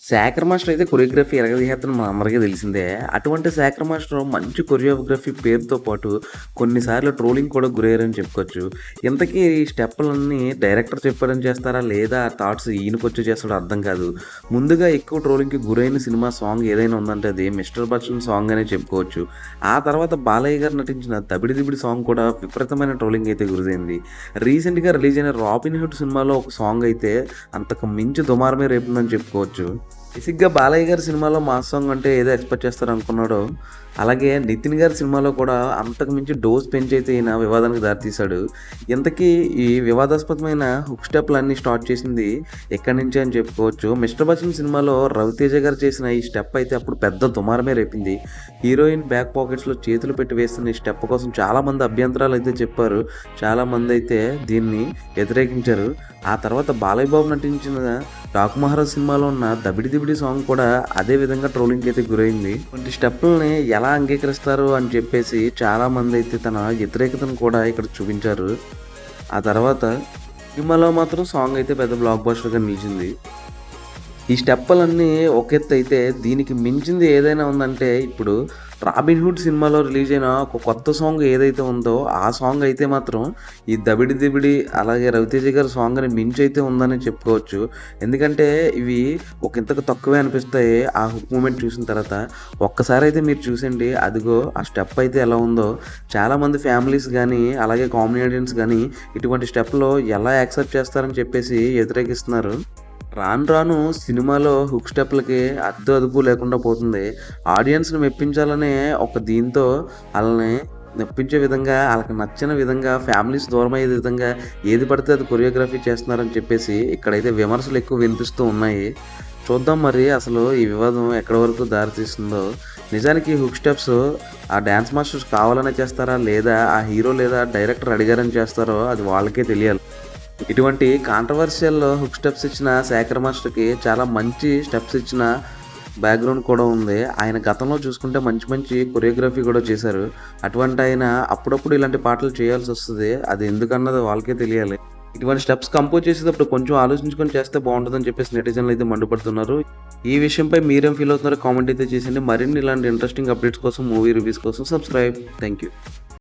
Shekhar master అయితే choreography ఎరగదీసేత్తని మనందరికీ తెలిసిందే. అటువంటి శేఖర్ మాస్టర్ మంచి కొరియోగ్రఫీ పేరుతో పాటు కొన్నిసార్లు ట్రోలింగ్ కూడా గురయ్యారని చెప్పుకోవచ్చు. ఇంతకీ ఈ స్టెప్పులన్నీ డైరెక్టర్ చెప్పారని చేస్తారా? లేదా థాట్స్ ఈయనకొచ్చి చేస్తాడో అర్థం కాదు. ముందుగా ఎక్కువ ట్రోలింగ్‌కి గురైన సినిమా సాంగ్ ఏదైనా ఉందంటే అది 'మిస్టర్ బచ్చన్' సాంగ్ అనే చెప్పుకోవచ్చు. ఆ తర్వాత బాలయ్య గారు నటించిన 'దబిడి దిబిడి' సాంగ్ కూడా విపరీతమైన ట్రోలింగ్ అయితే గురైంది. రీసెంట్‌గా రిలీజ్ అయిన 'రాబిన్ హుడ్' సినిమాలో ఒక సాంగ్ అయితే అంతకు మించి దుమారమే రేపుందని చెప్పుకోవచ్చు. బేసిక్‌గా బాలయ్య గారి సినిమాలో మాస్ సాంగ్ అంటే ఏదో ఎక్స్‌పెక్ట్ చేస్తారనుకున్నాడో, అలాగే నితిన్ గారి సినిమాలో కూడా అంతకు మించి డోస్ పెంచైతే ఈయన వివాదానికి దారితీశాడు. ఇంతకీ ఈ వివాదాస్పదమైన హుక్ స్టెప్‌లన్నీ స్టార్ట్ చేసింది ఎక్కడి నుంచి అని చెప్పుకోవచ్చు. 'మిస్టర్ బచ్చన్' సినిమాలో రవితేజ గారు చేసిన ఈ స్టెప్ అయితే అప్పుడు పెద్ద దుమారమే రేపింది. హీరోయిన్ బ్యాక్ పాకెట్స్‌లో చేతులు పెట్టి వేస్తున్న ఈ స్టెప్ కోసం చాలామంది అభ్యంతరాలు అయితే చెప్పారు. చాలామందైతే దీన్ని వ్యతిరేకించారు. ఆ తర్వాత బాలయ్య బాబు నటించిన 'డాకు మహారాజ్' సినిమాలో ఉన్న 'దబిడి దిబిడి' సాంగ్ కూడా అదే విధంగా ట్రోలింగ్‌కి అయితే గురైంది. ఇటువంటి స్టెప్పుల్ని ఎలా అంగీకరిస్తారు అని చెప్పేసి చాలామంది అయితే తన వ్యతిరేకతను కూడా ఇక్కడ చూపించారు. ఆ తర్వాత సినిమాలో మాత్రం సాంగ్ అయితే పెద్ద బ్లాక్ బస్టర్‌గా నిలిచింది. ఈ స్టెప్పులన్నీ ఒక ఎత్తైతే దీనికి మించింది ఏదైనా ఉందంటే ఇప్పుడు 'రాబిన్ హుడ్' సినిమాలో రిలీజ్ అయిన ఒక కొత్త సాంగ్ ఏదైతే ఉందో ఆ సాంగ్ అయితే మాత్రం ఈ 'దబిడి దిబిడి' అలాగే రవితేజ గారి సాంగ్‌ని మించి అయితే ఉందని చెప్పుకోవచ్చు. ఎందుకంటే ఇవి ఒక ఇంతకు తక్కువే అనిపిస్తాయి ఆ హుక్ మూమెంట్ చూసిన తర్వాత. ఒక్కసారి అయితే మీరు చూసండి అదిగో ఆ స్టెప్ అయితే ఎలా ఉందో. చాలామంది ఫ్యామిలీస్ కానీ అలాగే కామెడియన్స్ కానీ ఇటువంటి స్టెప్‌లో ఎలా యాక్సెప్ట్ చేస్తారని చెప్పేసి వ్యతిరేకిస్తున్నారు. రాను రాను సినిమాలో హుక్ స్టెప్‌లకి అద్దు అదుపు లేకుండా పోతుంది. ఆడియన్స్‌ని మెప్పించాలనే ఒక దీంతో ఆళ్ళని మెప్పించే విధంగా, ఆళ్ళకి నచ్చిన విధంగా, ఫ్యామిలీస్ దూరమయ్యే విధంగా ఏది పడితే అది కొరియోగ్రఫీ చేస్తున్నారని చెప్పేసి ఇక్కడైతే విమర్శలు ఎక్కువ వినిపిస్తూ ఉన్నాయి. చూద్దాం మరి అసలు ఈ వివాదం ఎక్కడి వరకు దారితీస్తుందో. నిజానికి హుక్ స్టెప్స్ ఆ డాన్స్ మాస్టర్స్ కావాలనే చేస్తారా? లేదా ఆ హీరో లేదా డైరెక్టర్ అడిగారని చేస్తారో అది వాళ్ళకే తెలియాలి. ఇటువంటి కాంట్రవర్షియల్ హుక్ స్టెప్స్ ఇచ్చిన శేఖర్ మాస్టర్‌కి చాలా మంచి స్టెప్స్ ఇచ్చిన బ్యాక్‌గ్రౌండ్ కూడా ఉంది. ఆయన గతంలో చూసుకుంటే మంచి మంచి కొరియోగ్రఫీ కూడా చేశారు. అటువంటి ఆయన అప్పుడప్పుడు ఇలాంటి పాటలు చేయాల్సొస్తది. అది ఎందుకన్నది వాళ్ళకే తెలియాలి. ఇటువంటి స్టెప్స్ కంపోజ్ చేసేటప్పుడు కొంచెం ఆలోచించుకొని చేస్తే బావుంటదని చెప్పేసి నెటిజన్లు అయితే మండిపడుతున్నారు. ఈ విషయంపై మీరేం ఫీల్ అవుతున్నారో కామెంట్ అయితే చేసేయండి. మరిన్ని ఇలాంటి ఇంట్రెస్టింగ్ అప్డేట్స్ కోసం, మూవీ రివ్యూస్ కోసం సబ్స్క్రైబ్. Thank you.